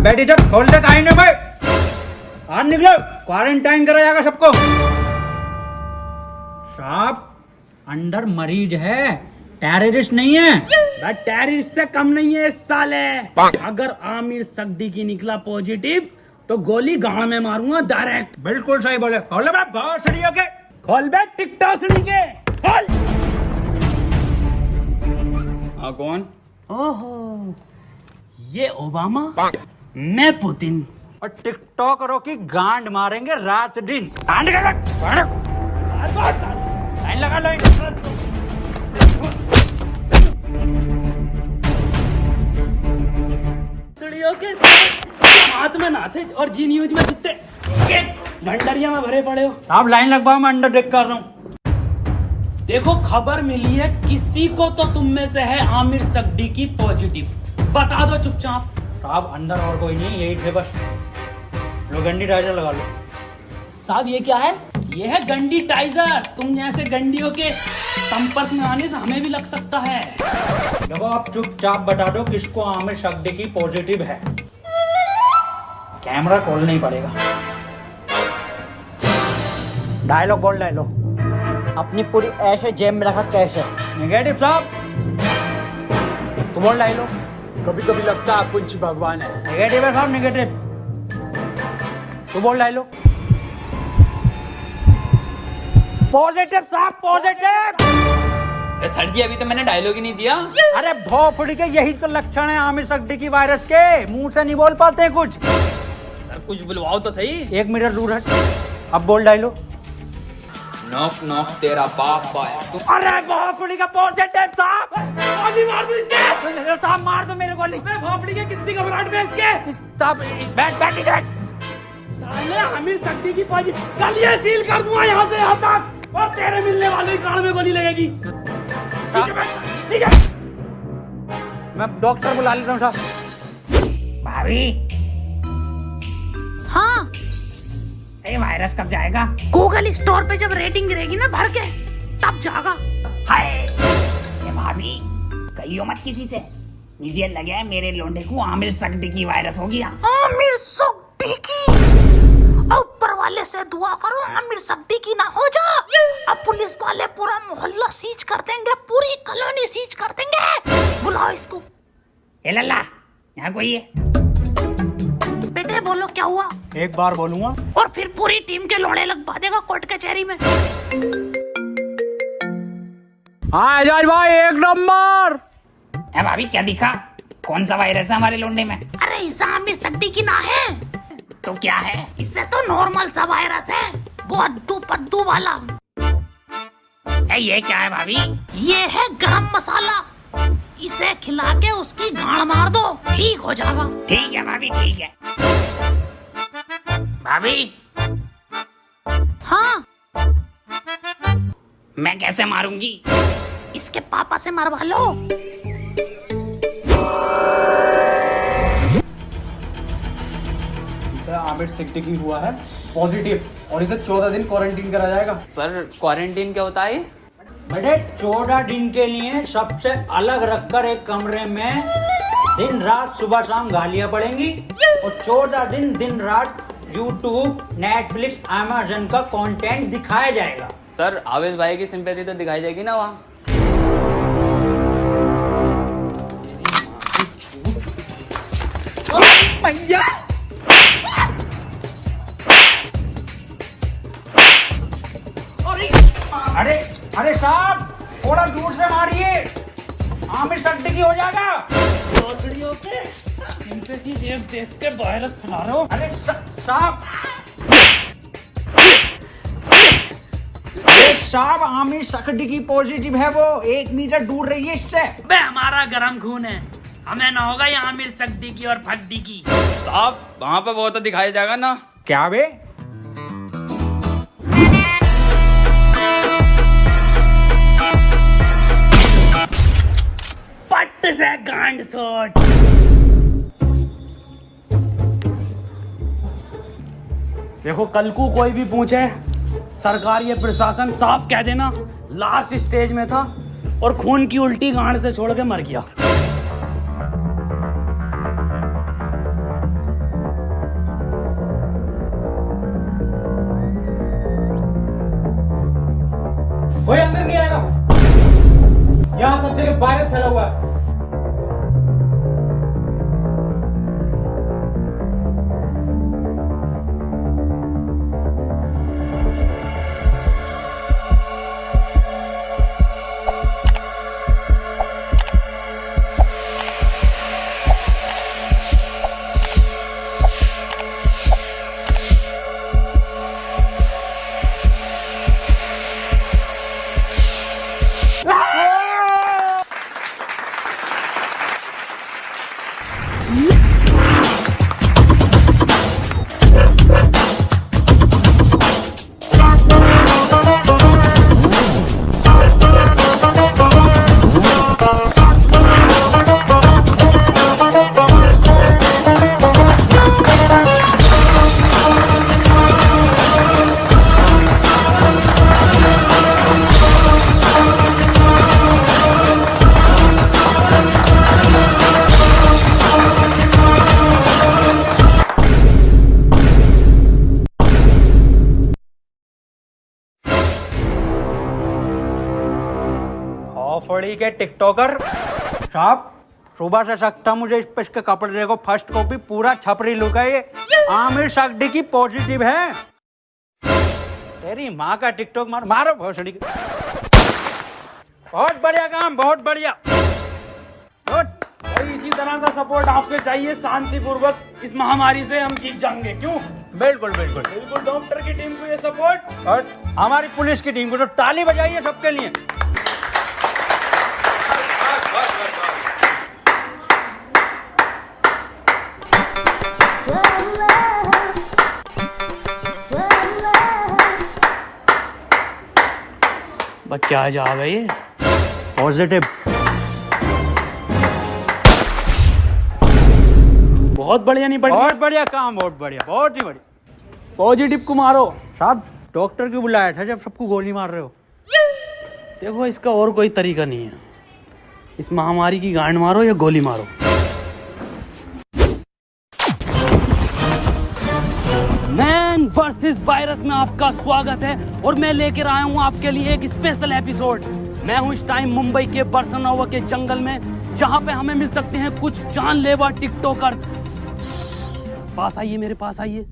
बैठी जब खोल दे काहे ने भाई, बाहर निकलो, क्वारंटाइन करा जाएगा सबको। साहब अंदर मरीज है, टेररिस्ट नहीं है। टेररिस्ट से कम नहीं है इस साले। अगर आमिर सगदी निकला पॉजिटिव तो गोली गाड़ में मारूंगा डायरेक्ट। बिल्कुल सही बोले, खोल बे भोसड़ियों के, खोल बे टिकटॉसड़ी के, खोल। हाँ कौन? ओहो, ये ओबामा, मैं पुतिन। और टिकटॉकरों की गांड मारेंगे रात दिन। लाइन लगा लाइन। हाथ में ना थे और जी न्यूज में जितने भंडरिया में भरे पड़े हो। आप लाइन लगवाओ, मैं अंडर टेक कर रहा हूँ। देखो खबर मिली है किसी को तो तुम में से है आमिर सगदी की पॉजिटिव, बता दो चुपचाप। साहब अंदर और कोई नहीं, यही थे बस। लो गंडी टाइजर लगा लो। साहब ये क्या है? ये है गंडी टाइजर। तुम जैसे गंडियों के संपर्क में आने से हमें भी लग सकता है। देखो आप चुपचाप बता दो किसको आमिर सगदी की पॉजिटिव है। कैमरा खोलना ही पड़ेगा। डायलॉग बोल डायलॉग। अपनी पूरी ऐसे जेब में रखा कैश है। नेगेटिव साहब तो बोल डायलॉग। कभी कभी लगता है कुछ भगवान है। नेगेटिव है साहब, नेगेटिव तो बोल डायलॉग। पॉजिटिव साहब, पॉजिटिव। सर जी अभी तो मैंने डायलॉग ही नहीं दिया। अरे भोफड़ी के यही तो लक्षण है आमिर सगदी की वायरस के, मुंह से नहीं बोल पाते हैं कुछ। सर कुछ बुलवाओ तो सही। 1 मीटर दूर हट, अब बोल डायलॉग। नॉक नॉक तेरा बाप आया। अरे भोफड़ी का पॉजिटिव साहब। गोली मार दो इसके। साहब मार दो मेरे गोली। भोपड़ी के कितनी घबराहट में इसके। साहब बैठ जाए। साले आमिर सगदी की पॉजिटिव, कल ये सील कर दूंगा यहाँ से यहाँ तक, और तेरे मिलने वाले कान में गोली लगेगी। ठीक है मैं डॉक्टर बुला लेता हूँ साहब। भाभी। हाँ, ये वायरस कब जाएगा? गूगल स्टोर पे जब रेटिंग गिरेगी ना भर के, तब जाएगा। हाय ये भाभी, कहियो मत किसी से। मुझे लगे है मेरे लोंडे को आमिर सगदी की वायरस हो गया। आमिर सगदी की, ऊपर वाले से दुआ करो आमिर सगदी की ना हो जा। अब पुलिस वाले पूरा मोहल्ला सीज कर देंगे, पूरी कॉलोनी सीज कर देंगे। बुलाओ इसको। ए लल्ला, यहाँ कोई है? बेटे बोलो क्या हुआ? एक बार बोलूंगा और फिर पूरी टीम के लोड़े लगवा देगा कोर्ट कचहरी में। हाँ एजाज भाई, एक नंबर। ए भाभी क्या दिखा? कौन सा वायरस है हमारे लोंडे में? अरे इसे आमिर सगदी की ना है तो क्या है? इससे तो नॉर्मल सा वायरस है, वो अद्दू पद्दू वाला। ए ये क्या है भाभी? ये है गरम मसाला, इसे खिला के उसकी गांड मार दो, ठीक हो जाएगा। ठीक है भाभी, ठीक है। भाभी हाँ, मैं कैसे मारूंगी? इसके पापा से मरवा लो। आमिर सगदी की हुआ है पॉजिटिव और इसे 14 दिन क्वारंटीन करा जाएगा। सर क्वारंटीन क्या होता है? बेटे 14 दिन के लिए सबसे अलग रखकर एक कमरे में दिन रात सुबह शाम गालियां पड़ेंगी, और 14 दिन दिन रात यूट्यूब, नेटफ्लिक्स, अमेज़न का कंटेंट दिखाया जाएगा। सर आवेश भाई की सिंपैथी तो दिखाई जाएगी ना वहाँ। अरे अरे साहब थोड़ा दूर से मारिए, आमिर सगदी की हो जाएगा। भोसड़ियों के सिंपैथी देख के वायरस फैला रहे हो। अरे साहब, अरे साहब आमिर सगदी की पॉजिटिव है वो, 1 मीटर दूर रहिए इससे। बे हमारा गरम खून है, हमें ना होगा ये आमिर सगदी की और फगदी की। साहब वहाँ पे वो तो दिखाया जाएगा ना। क्या बे? पट से गांड सोट। देखो कल को कोई भी पूछे, सरकार ये प्रशासन साफ कह देना लास्ट स्टेज में था और खून की उल्टी गांड से छोड़ के मर गया। कोई अंदर नहीं आएगा, यहाँ सब जगह वायरस फैला हुआ है। फड़ी के टिकटॉकर साहब, सुबह से सकता मुझे इसके कपड़े देखो, फर्स्ट कॉपी पूरा छपरी लुक है ये। आमिर सगडी की पॉजिटिव है। तेरी माँ का टिकटॉक मारो भोसड़ी। बहुत बढ़िया काम, बहुत बढ़िया। और इसी तरह का सपोर्ट आपसे चाहिए। शांतिपूर्वक इस महामारी से हम जीत जाएंगे। क्यों? बिल्कुल बिल्कुल बिल्कुल। डॉक्टर की टीम को ये सपोर्ट और हमारी पुलिस की टीम को तो ताली बजाइए सबके लिए। क्या जा है ये? पॉजिटिव। बहुत बढ़िया। नहीं बढ़िया? बहुत बढ़िया काम, बहुत बढ़िया, बहुत ही बढ़िया। पॉजिटिव को मारो साहब, डॉक्टर क्यों बुलाया था जब सबको गोली मार रहे हो? देखो, इसका और कोई तरीका नहीं है। इस महामारी की गांड मारो या गोली मारो। मैन वर्सेस वायरस में आपका स्वागत है और मैं लेकर आया हूं आपके लिए एक स्पेशल एपिसोड। मैं हूं इस टाइम मुंबई के बरसनोवा के जंगल में, जहां पे हमें मिल सकते हैं कुछ जानलेवा टिकटॉकर। पास आइए, मेरे पास आइए।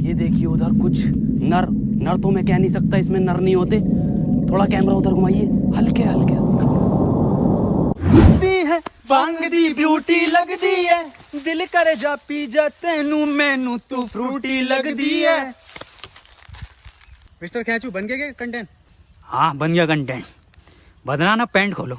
ये देखिए उधर कुछ नर तो मैं कह नहीं सकता, इसमें नर नहीं होते। थोड़ा कैमरा उधर घुमाइए, हल्के हल्के। भांग दी ब्यूटी लगदी है, दिल करे जा पी जा तेनू, मैनू तू फ्रूटी लगदी है। मिस्टर खेचू, बन गया क्या कंटेंट? हाँ बन गया कंटेंट। बदना ना, पैंट खोलो।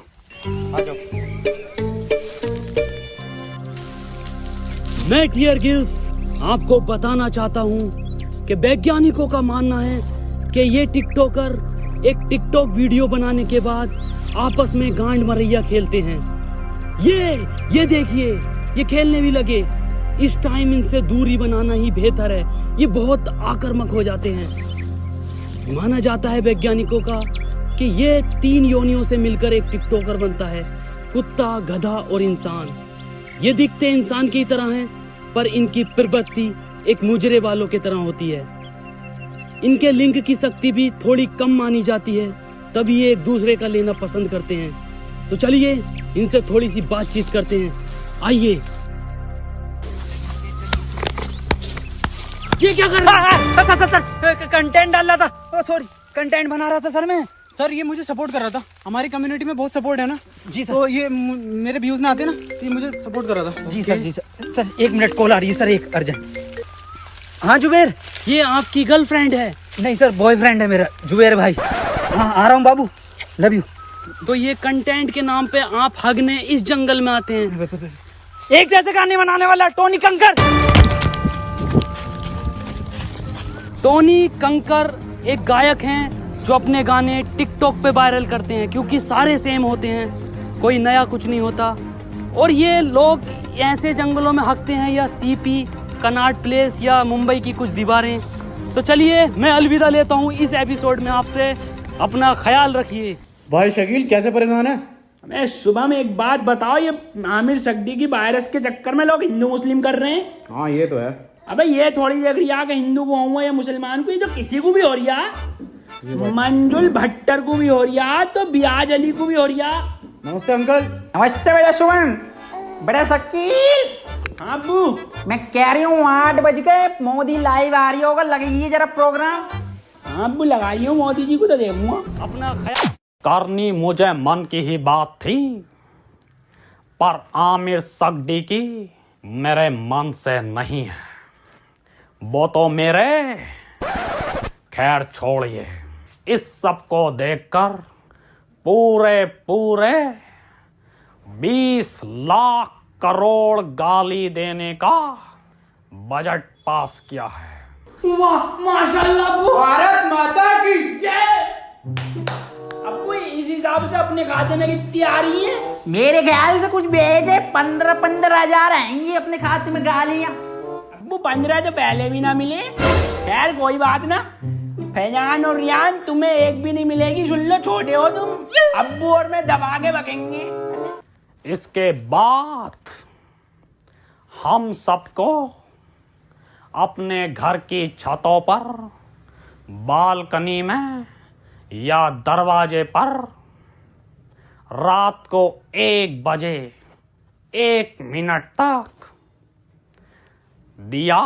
मैं टियर गिल्स आपको बताना चाहता हूं कि वैज्ञानिकों का मानना है कि ये टिकटॉकर एक टिकटॉक वीडियो बनाने के बाद आपस में गांड मरैया खेलते हैं। ये देखिए, ये खेलने भी लगे। इस टाइम इनसे दूरी बनाना ही बेहतर है। ये बहुत आक्रामक हो जाते हैं। माना जाता है वैज्ञानिकों का कि ये 3 योनियों से मिलकर एक टिकटॉकर बनता है, कुत्ता, गधा और इंसान। ये दिखते इंसान की तरह हैं, पर इनकी प्रवृत्ति एक मुजरे वालों की तरह होती है। इनके लिंग की शक्ति भी थोड़ी कम मानी जाती है, तभी ये एक दूसरे का लेना पसंद करते हैं। तो चलिए इनसे थोड़ी सी बातचीत करते हैं। आइए। ये क्या कर रहा है? सर कंटेंट डाल रहा था, सॉरी कंटेंट बना रहा था सर मैं। सर ये मुझे सपोर्ट कर रहा था। हमारी कम्युनिटी में बहुत सपोर्ट है ना जी सर। तो ये मेरे व्यूज में आते ना, तो ये मुझे सपोर्ट कर रहा था। जी सर, जी सर। सर 1 मिनट, कॉल आ रही है सर, एक अर्जेंट। हाँ जुबेर। ये आपकी गर्लफ्रेंड है? नहीं सर, बॉयफ्रेंड है मेरा, जुबेर भाई। हाँ आ रहा हूँ बाबू, लव यू। तो ये कंटेंट के नाम पे आप हगने इस जंगल में आते हैं? एक जैसे गाने बनाने वाला टोनी कंकर। टोनी कंकर एक गायक हैं जो अपने गाने टिकटॉक पे वायरल करते हैं, क्योंकि सारे सेम होते हैं, कोई नया कुछ नहीं होता। और ये लोग ऐसे जंगलों में हकते हैं, या सीपी, कनाट प्लेस या मुंबई की कुछ दीवारें। तो चलिए मैं अलविदा लेता हूँ इस एपिसोड में। आपसे अपना ख्याल रखिए। भाई शकील कैसे परेशान है? मैं सुबह में एक बात बताओ, ये आमिर सगडी की वायरस के चक्कर में लोग हिंदू मुस्लिम कर रहे हैं। हाँ ये तो है। अबे ये थोड़ी देख रही है कि हिंदू को हुआ या मुसलमान को, ये तो किसी को भी हो रही है। मंजुल भट्टर को भी हो रिया तो ब्याज अली को भी हो रिया। नमस्ते अंकल। नमस्ते बेटा सुमन। बड़ा शकील। हाँ अब्बू। मैं कह रही हूँ 8 बज गए, मोदी लाइव आ रही होगा, लगाइए जरा प्रोग्राम। हाँ अब्बू लगाइए, मोदी जी को तो देखूंगा। अपना ख्याल करनी मुझे मन की ही बात थी, पर आमिर सगडी की मेरे मन से नहीं है। वो तो मेरे, खैर छोड़िए। इस सब को देखकर पूरे 20 लाख करोड़ गाली देने का बजट पास किया है। वाह माशाल्लाह अब्बू। भारत माता की जय। अब्बू इस हिसाब से अपने खाते में कितनी आ रही है? मेरे ख्याल से कुछ भेजे 15 हजार आएंगी अपने खाते में गालियां। अब्बू 15 तो पहले भी ना मिले। खैर कोई बात ना, फैजान और रियान तुम्हें एक भी नहीं मिलेगी। सुन लो, छोटे हो तुम, अब्बू और मैं दबा के बकेंगे। इसके बाद हम सबको अपने घर की छतों पर, बालकनी में या दरवाजे पर रात को 1 बजे 1 मिनट तक दिया,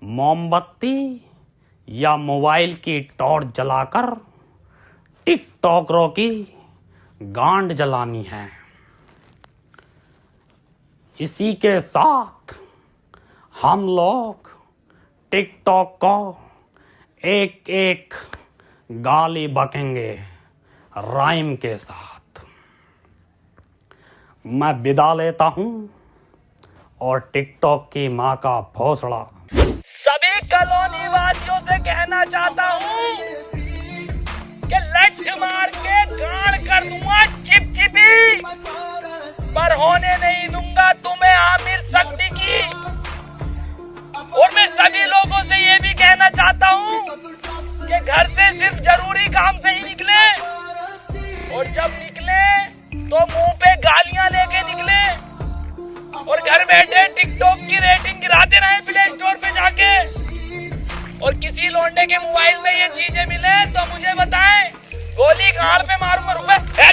मोमबत्ती या मोबाइल की टॉर्च जलाकर टिकटॉकरों की गांड जलानी है। इसी के साथ हम लोग टिकटॉक को एक गाली बकेंगे राइम के साथ। मैं विदा लेता हूं और टिकटॉक की मां का भोसड़ा सभी कॉलोनी वासियों से कहना चाहता हूं कि लठ मार के गाड़ कर दूंगा चिपचिपी, पर होने नहीं दूंगा तुम्हें आमिर सगडी की। और मैं सभी लोगों से ये भी कहना चाहता हूँ कि घर से सिर्फ जरूरी काम से ही निकले, और जब निकले तो मुंह पे गालियां लेके निकले, और घर बैठे टिकटॉक की रेटिंग गिराते रहे प्ले स्टोर पे जाके। और किसी लोंडे के मोबाइल में ये चीजें मिले तो मुझे बताएं, गोली गाड़ पे मारूंगा। रुपए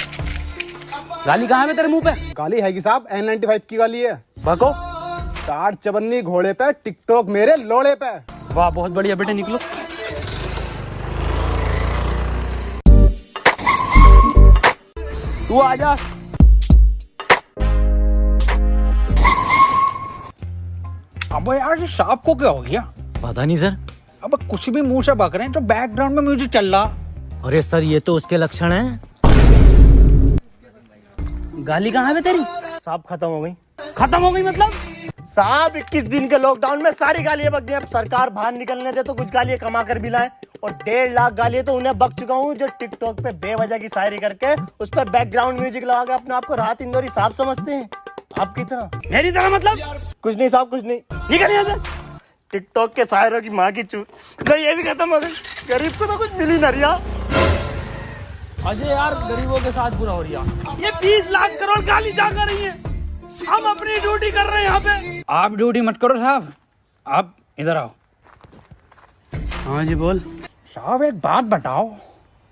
गाली कहाँ है तेरे मुंह पे? गाली है कि साहब N95 की गाली है। बको 4 चवन्नी घोड़े पे, टिकटॉक मेरे लोड़े पे। वाह बहुत बढ़िया बेटे, निकलो। तू आजा। अब यार ये सांप को क्या हो गया? पता नहीं सर। अब कुछ भी मुंह से बक रहे हैं तो बैकग्राउंड में म्यूजिक चल रहा। अरे सर ये तो उसके लक्षण हैं। गाली कहाँ है तेरी? साहब खत्म हो गई। खत्म हो गई मतलब? साहब 21 दिन के लॉकडाउन में सारी गालियां बक गई। अब सरकार बाहर निकलने दे तो कुछ गालियां कमा कर भी लाए, और 1.5 लाख गालियां तो उन्हें बक चुका हूँ जो टिकटॉक पे बेवजह की शायरी करके उस पर बैकग्राउंड म्यूजिक लगा के अपने आप को राहत इंदौरी साहब समझते हैं। आपकी तरह। मेरी तरह मतलब? कुछ नहीं साहब, कुछ नहीं। निकल यहाँ से। टिकटॉक के शायरों की माँ की चूत। ये भी खत्म हो गई। गरीब को तो कुछ मिल ही ना रिया। अजय यार गरीबों के साथ बुरा हो रही है। ये 20 लाख करोड़ गाली जा कर रही है, हम अपनी ड्यूटी कर रहे हैं यहाँ पे। आप ड्यूटी मत करो साहब, आप इधर आओ। हाँ जी बोल। साहब एक बात बताओ,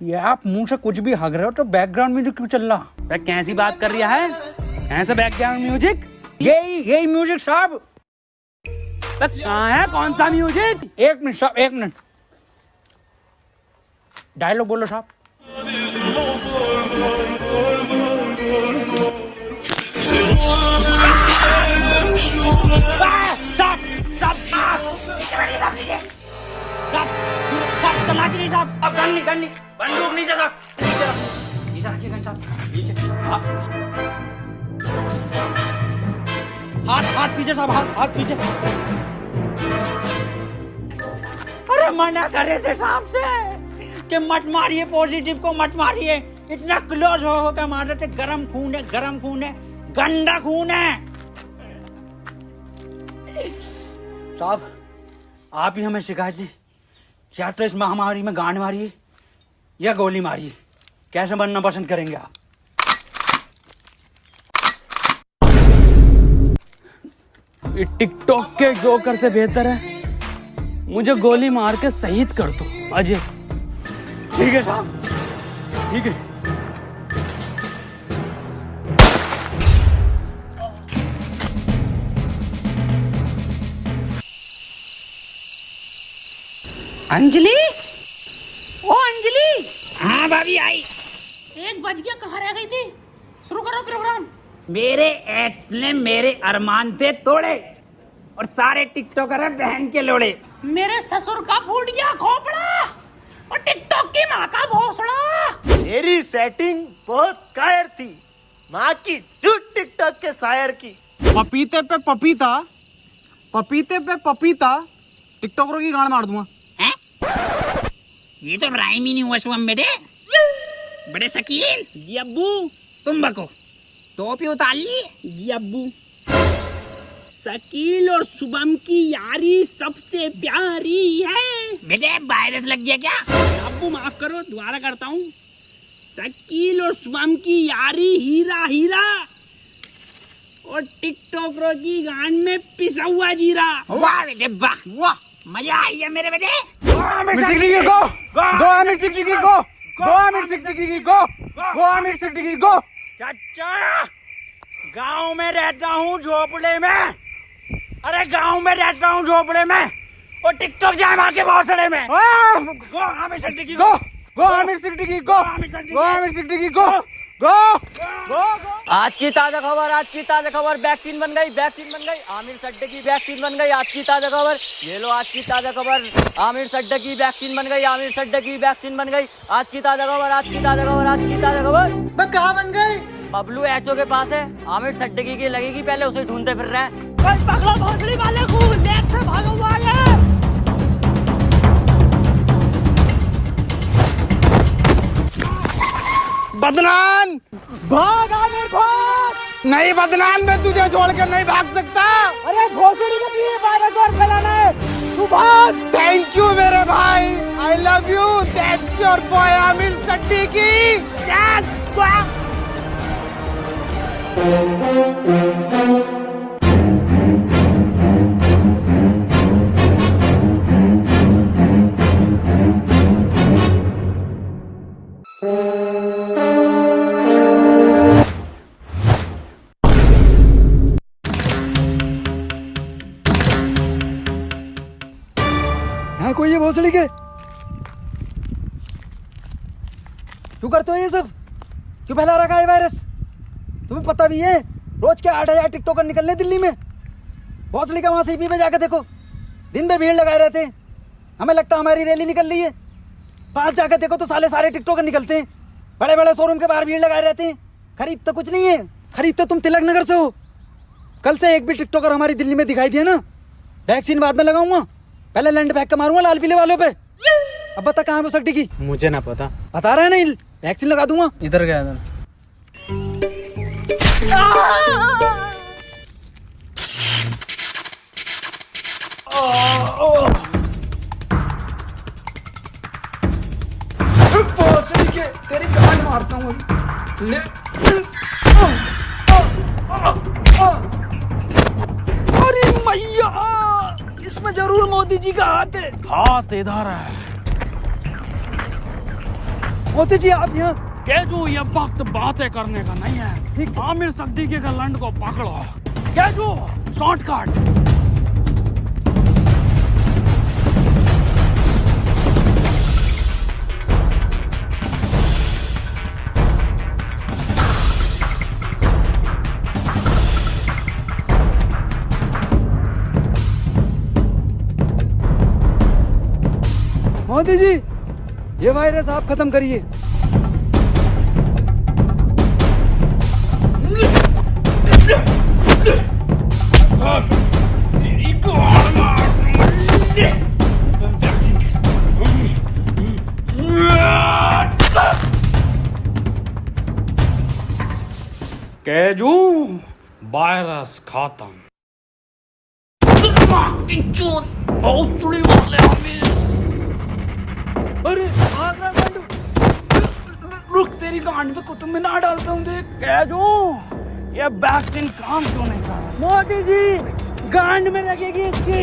ये आप मुंह से कुछ भी हग रहे हो तो बैकग्राउंड म्यूजिक क्यों चल रहा? मैं कैसी बात कर रहा है? ऐसा बैकग्राउंड म्यूजिक? यही म्यूजिक साहब। कहाँ है? कौन सा म्यूजिक? 1 मिनट साहब, 1 मिनट। डायलॉग बोलो साहब। साहब अब गन नहीं, बंदूक नीचे रख, नीचे रखिए गन साहब, नीचे। हाथ पीछे साहब, हाथ पीछे। अरे मना कर रहे थे साहब से कि मत मारिए, पॉजिटिव को मत मारिए। इतना क्लोज हो के मार रहे थे। गरम खून है, गंदा खून है। साहब आप ही हमें शिकायत दी, या तो इस महामारी में गांड मारिए या गोली मारिए, कैसे बनना पसंद करेंगे आप? टिकटॉक के जोकर से बेहतर है मुझे गोली मार के शहीद कर दो अजय। ठीक है साहब, ठीक है। अंजलि, ओ अंजलि, हाँ भाभी आई। 1 बज गया, कहाँ रह गई थी? शुरू करो प्रोग्राम। मेरे एक्स ने मेरे अरमान थे तोड़े और सारे टिकटॉकर हैं बहन के लोड़े। मेरे ससुर का फूट गया खोपड़ा और टिकटॉक की माँ का भोसड़ा। मेरी सेटिंग बहुत कायर थी, माँ की झूठ टिकटॉक के शायर की। पपीते पे पपीता, पपीते पे पपीता, टिकटॉकरों की गांड मार दूंगा। हैं? ये तो राइम ही नहीं हुआ शुभम बेटे। बड़े शकील जी अब्बू। तुम बको, टोपी उतार ली। जी अब्बू। शकील और शुभम की यारी सबसे प्यारी है। बेटे वायरस लग गया क्या? अब्बू माफ करो, दोबारा करता हूँ। शकील और शुभम की यारी हीरा हीरा और टिकटॉकरों की गांड में पिसा हुआ जीरा। वाह बेटे वाह, वाह, मजा आई है मेरे बेटे। गो आमिर सिद्दीकी गो, गो आमिर सिद्दीकी गो, गो आमिर सिद्दीकी गो, गो आमिर सिद्दीकी गो। चाचा, गांव में रहता हूँ झोपड़े में। अरे गांव में रहता हूँ झोपड़े में और टिकटॉक जाए मार के भौसड़े में। गो आमिर सिद्दीकी गो, गो आमिर सिद्दीकी गो, गो आमिर सिद्दीकी गो, गो, गो। आज की ताजा खबर, आज की ताजा खबर, वैक्सीन बन गई, वैक्सीन बन गई, आमिर सड्डे की वैक्सीन बन गई। आज की ताजा खबर, ये लो आज की ताजा खबर, आमिर सड्डे की वैक्सीन बन गई, आमिर सड्डे की वैक्सीन बन गई। आज की ताजा खबर, आज की ताजा खबर, आज की ताजा खबर। मैं कहाँ बन गई? बबलू एचओ के पास है, आमिर सड्डे की लगेगी, पहले उसे ढूंढते फिर रहे हैं। पगला भोसड़ी वाले को नेट से भागा हुआ है। बदनाम, भाग आमिर भाग। नहीं बदनाम, मैं तुझे छोड़ कर नहीं भाग सकता। अरे भोसड़ी को दिए वायरस और फैलाना है, तू भाग। थैंक यू मेरे भाई, I love you, that's your boy Aamir Siddiqui. Yes, यहाँ कोई है भोसड़ी के? क्यों करते हो ये सब? क्यों फैला रखा है वायरस? तुम्हें पता भी है रोज के 8,000 टिकटॉकर निकलने दिल्ली में। भोसड़ी का वहां सीपी में जाकर देखो, दिन भर भीड़ लगाए रहते हैं। हमें लगता है हमारी रैली निकल रही है। पास जाकर देखो तो साले टिकटॉकर निकलते हैं, बड़े बड़े शोरूम के बाहर भीड़ लगाए रहते हैं। खरीद तो कुछ नहीं है, खरीद तो तुम तिलक नगर से हो। कल से एक भी टिकटॉकर हमारी दिल्ली में दिखाई दिया ना, वैक्सीन बाद में लगाऊंगा, पहले लैंड फेंक के मारूंगा लाल पीले वालों पे। अब बता कहाँ हो सकती की? मुझे ना पता। बता रहा है नहीं, वैक्सीन लगा दूंगा। इधर गया था। भोसड़ी के तेरी गांड मारता हूँ ले। अरे मैया, इसमें जरूर मोदी जी का हाथ है। हाथ इधर है। मोदी जी आप यहाँ? केजू, ये वक्त बातें करने का नहीं है। आमिर सिद्दीकी के लंड को पकड़ो। केजू, शॉर्टकट। मोदी जी, ये वायरस आप खत्म करिए। केजू, वायरस खत्म। अरे भाग रहा गांडू। रुक, तेरी गांड पे कुतुब मीनार डालता हूँ देख। केजू, ये वैक्सीन काम क्यों नहीं कर रहा? मोदी जी, गांड में लगेगी इसकी।